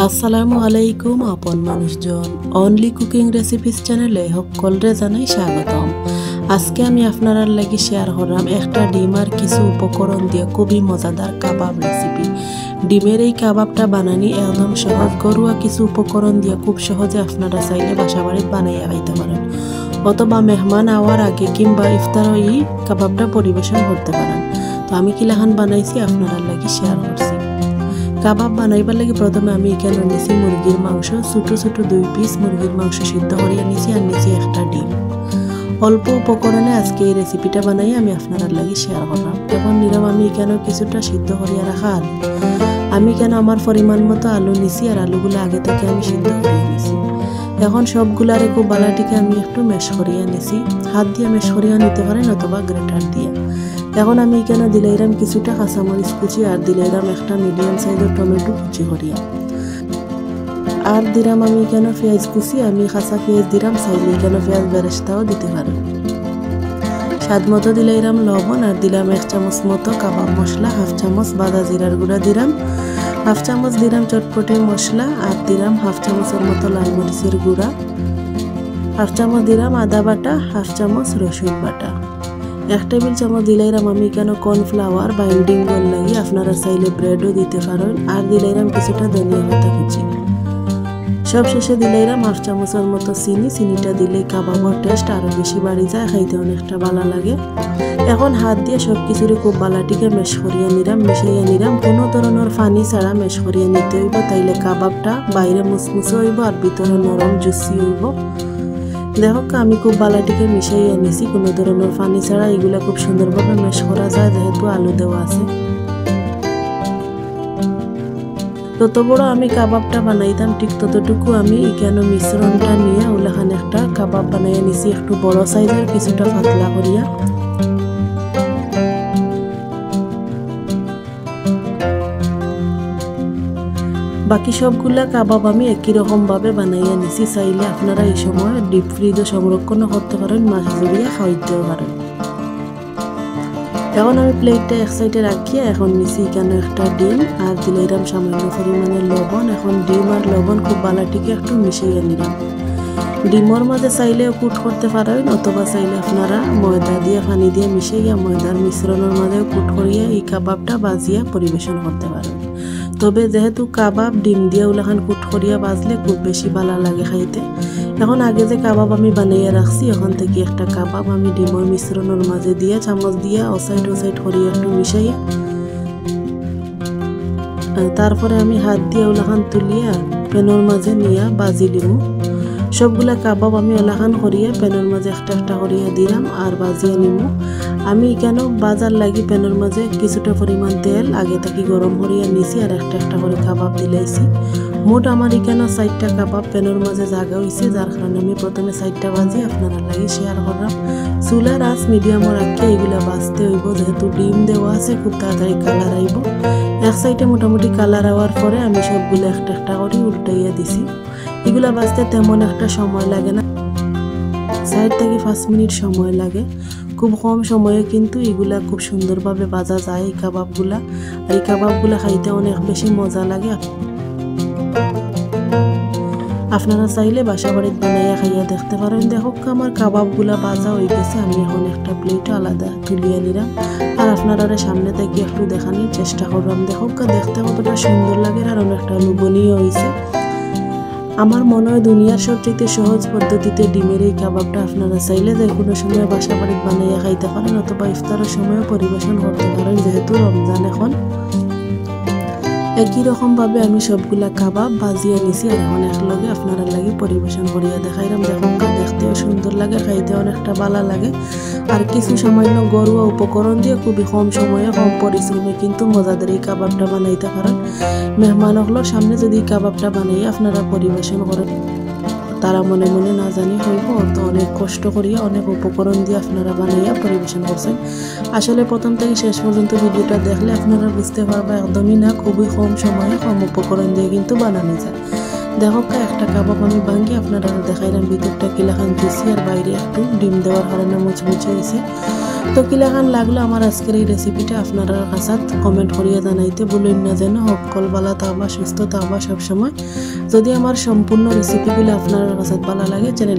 আসসালামু আলাইকুম আপন মানুষজন, অনলি কুকিং রেসিপিস চ্যানেলে সকলরে জানাই স্বাগতম। আজকে আমি আপনারা লাগি শেয়ার করলাম একটা ডিম আর কিছু উপকরণ দিয়ে খুবই মজাদার কাবাব রেসিপি। ডিমের এই কাবাবটা বানানি একদম সহজ, ঘরোয়া কিছু উপকরণ দিয়ে খুব সহজে আপনারা চাইলে বাসা বাড়িতে বানাইয়া খাইতে পারেন, অথবা মেহমান আওয়ার আগে কিংবা ইফতার এই কাবাবটা পরিবেশন করতে পারেন। তো আমি কিলাখান বানাইছি আপনারা লাগি শেয়ার করছি। কাবাব বানাইবার লাগে প্রথমে আমি এখানে নিয়েছি মুরগির মাংস, ছোটো ছোটো 2 পিস মুরগির মাংস সিদ্ধ করিয়া নিয়েছি, আর নিয়েছি একটা ডিম। অল্প উপকরণে আজকে এই রেসিপিটা বানাই আমি আপনার লাগে শেয়ার করলাম। এখন নিলাম আমি এখানে কিছুটা সিদ্ধ করিয়া রাখা আলু। আমি কেন আমার পরিমাণ মতো আলু নিছি, আর আলুগুলো আগে থেকে আমি সিদ্ধ করিয়ে নিছি। এখন সবগুলারে খুব বালাটিকে আমি একটু ম্যাশ করিয়া নিছি, হাত দিয়ে ম্যাশ করিয়া নিতে পারেন অথবা গ্রেটার দিয়ে। এখন আমি এখানে দিলাইরাম কিছুটা কাঁচামরিচ কুচি, আর দিলাইরাম একটা মিডিয়াম সাইজের টমেটো কুচি করিয়া, আর দিলাম আমি এখানে পেঁয়াজ কুচি। আমি কাঁচা পেঁয়াজ দিলাম, চাইলে এখানে পেঁয়াজ বেরেস্তাও দিতে পারেন। স্বাদ মতো দিলাইরাম লবণ, আর দিলাম 1 চামচ মতো কাবাব মশলা, 1/2 চামচ বাদা জিরার গুঁড়া দিলাম, 1/2 চামচ দিলাম চটপটি মশলা, আর দিলাম 1/2 চামচের মতো লাল মরিচের গুঁড়া, 1/2 চামচ দিলাম আদা বাটা, 1/2 চামচ রসুন বাটা, 1 টেবিল চামচ দিলাইরাম আমি এখানে কর্নফ্লাওয়ার বাইন্ডিং এর লাগি, আপনারা চাইলে ব্রেডও দিতে পারেন, আর দিলাইরাম কিছুটা ধনিয়া পাতা কুচি। সব শেষে দিলাইরাম 1/2 চামচের মতো চিনি। চিনিটা দিলে কাবাবের টেস্ট আরো বেশি বাড়ি যায়, খাইতে অনেকটা ভালো লাগে। এখন হাত দিয়ে সব কিছুরে খুব বালাটিকে মেশ করিয়া নিলাম, মিশাইয়া নিলাম। কোনো ধরনের পানি ছাড়া মেশ করিয়া নিতে হইব, তাইলে কাবাবটা বাইরে মুসমুসে হইব আর ভিতরে নরম জুসি হইব। দেখো আমি খুব বালাটিকে মিশাইয়া নিছি, কোনো ধরনের পানি ছাড়া। এগুলা খুব সুন্দরভাবে মেশ করা যায় যেহেতু আলু দেওয়া আছে। যত বড় আমি কাবাবটা বানাইতাম ঠিক ততটুকু আমি এখানে মিশ্রণটা নিয়ে ওলাখান একটা কাবাব বানাইয়া নিছি, একটু বড় সাইজের, কিছুটা পাতলা করিয়া। বাকি সবগুলা কাবাব আমি একই রকম ভাবে বানাইয়া নিছি। চাইলে আপনারা এই সময় ডিপ ফ্রিজে সংরক্ষণ করতে পারেন, মাছ জড়িয়ে খাওয়াইতেও পারেন। এখন আমি প্লেটটা এক সাইডে রাখিয়া এখন নিছি এখানে একটা ডিম, আর দিলাইরাম সামান্য পরিমাণে লবণ। এখন ডিম আর লবণ খুব বালাটিকে একটু মিশিয়ে নিলাম। ডিমের মাঝে চাইলে কুট করতে পারেন, অথবা চাইলে আপনারা ময়দা দিয়ে পানি দিয়ে মিশাইয়া ময়দার মিশ্রণের মাঝে কুট করিয়া এই কাবাবটা বাজিয়া পরিবেশন করতে পারেন। তবে যেহেতু কাবাব ডিম দিয়ে ওলাখান কুট করিয়া বাজলে খুব বেশি ভালো লাগে খাইতে। এখন আগে যে কাবাব আমি বানাইয়া রাখছি, এখন থেকে একটা কাবাব আমি ডিমের মিশ্রণের মাঝে দিয়ে চামচ দিয়া ওসাইড করিয়া একটু মিশাইয়া, তারপরে আমি হাত দিয়ে ওলাখান তুলিয়া প্যানের মাঝে নিয়া বাজি লিমু। সবগুলা কাবাব আমি ওলাখান করিয়া প্যানের মাঝে একটা একটা করিয়া দিলাম আর বাজিয়া নিমু। আমি কেন বাজার লাগি প্যানের মাঝে কিছুটা পরিমাণ তেল আগে থেকে গরম করিয়া নিছি, আর একটা একটা করে কাবাব দিলাইছি। মোট আমার এখানে 4টা কাবাব প্যানের মাঝে জাগা হয়েছে, যার কারণে আমি প্রথমে 4টা বাজি আপনারা লাগি শেয়ার করলাম। চুলার আঁচ মিডিয়ামে রাখিয়ে এগুলা বাজতে হইব, যেহেতু ডিম দেওয়া আছে খুব তাড়াতাড়ি কালার আইব। এক সাইডে মোটামুটি কালার হওয়ার পরে আমি সবগুলো একটা একটা করে উল্টাইয়া দিছি। এগুলা বাজতে তেমন একটা সময় লাগে না, 4 থেকে 5 মিনিট সময় লাগে। খুব কম সময়ে কিন্তু এগুলা খুব সুন্দরভাবে বাজা যায় এই কাবাবগুলা, আর এই কাবাবগুলা খাইতে অনেক বেশি মজা লাগে। আপনারা চাইলে বাসা বাড়িতে বানাইয়া খাইয়া দেখতে পারেন। দেখো আমার কাবাবগুলা বাজা হয়ে গেছে, আমি এখন একটা প্লেট আলাদা তুলিয়া নিলাম, আর আপনারা সামনে থেকে একটু দেখানোর চেষ্টা করলাম। দেখো দেখতে কতটা সুন্দর লাগে আর অনেকটা লোভনীয় হয়েছে। আমার মনে হয় দুনিয়ার সবচেয়ে সহজ পদ্ধতিতে ডিমের এই কাবাবটা আপনারা চাইলে যে কোনো সময় বাসা বাড়িতে বানাইয়া খাইতে পারেন, অথবা ইফতারের সময়ও পরিবেশন করতে পারেন, যেহেতু রমজান এখন। একই রকমভাবে আমি সবগুলা কাবাব বাজিয়ে নিছি, আর এখন একলগে আপনারা লাগে পরিবেশন করিয়া দেখাইলাম। দেখুন দেখতেও সুন্দর লাগে, খাইতে অনেকটা ভালো লাগে, আর কিছু সামান্য ঘরোয়া উপকরণ দিয়ে খুবই কম সময়ে কম পরিশ্রমে কিন্তু মজাদার এই কাবাবটা বানাইতে পারেন। মেহমানগুলোর সামনে যদি কাবাবটা বানাইয়া আপনারা পরিবেশন করেন, তারা মনে মনে না জানি হইব তো অনেক কষ্ট করিয়া অনেক উপকরণ দিয়ে আপনারা বানাইয়া পরিবেশন করছেন। আসলে প্রথম থেকে শেষ পর্যন্ত ভিডিওটা দেখলে আপনারা বুঝতে পারবা একদমই না, খুবই কম সময়ে কম উপকরণ দিয়ে কিন্তু বানানো যায়। দেখো একটা কাবাব আমি ভাঙ্গি আপনারা দেখাইলাম, ভিতরটা কিলাখান দিছি, আর বাইরে একটু ডিম দেওয়ার কারণে মুচমুচে হয়েছে। তো কিলাখান লাগলো আমার আজকের এই রেসিপিটা আপনারা কাছে কমেন্ট করিয়া জানাইতে বলুন না যেন সকল ভালো থাকবা সুস্থ থাকবা সবসময়। যদি আমার সম্পূর্ণ রেসিপিগুলো আপনার কাছে ভালো লাগে চ্যানেল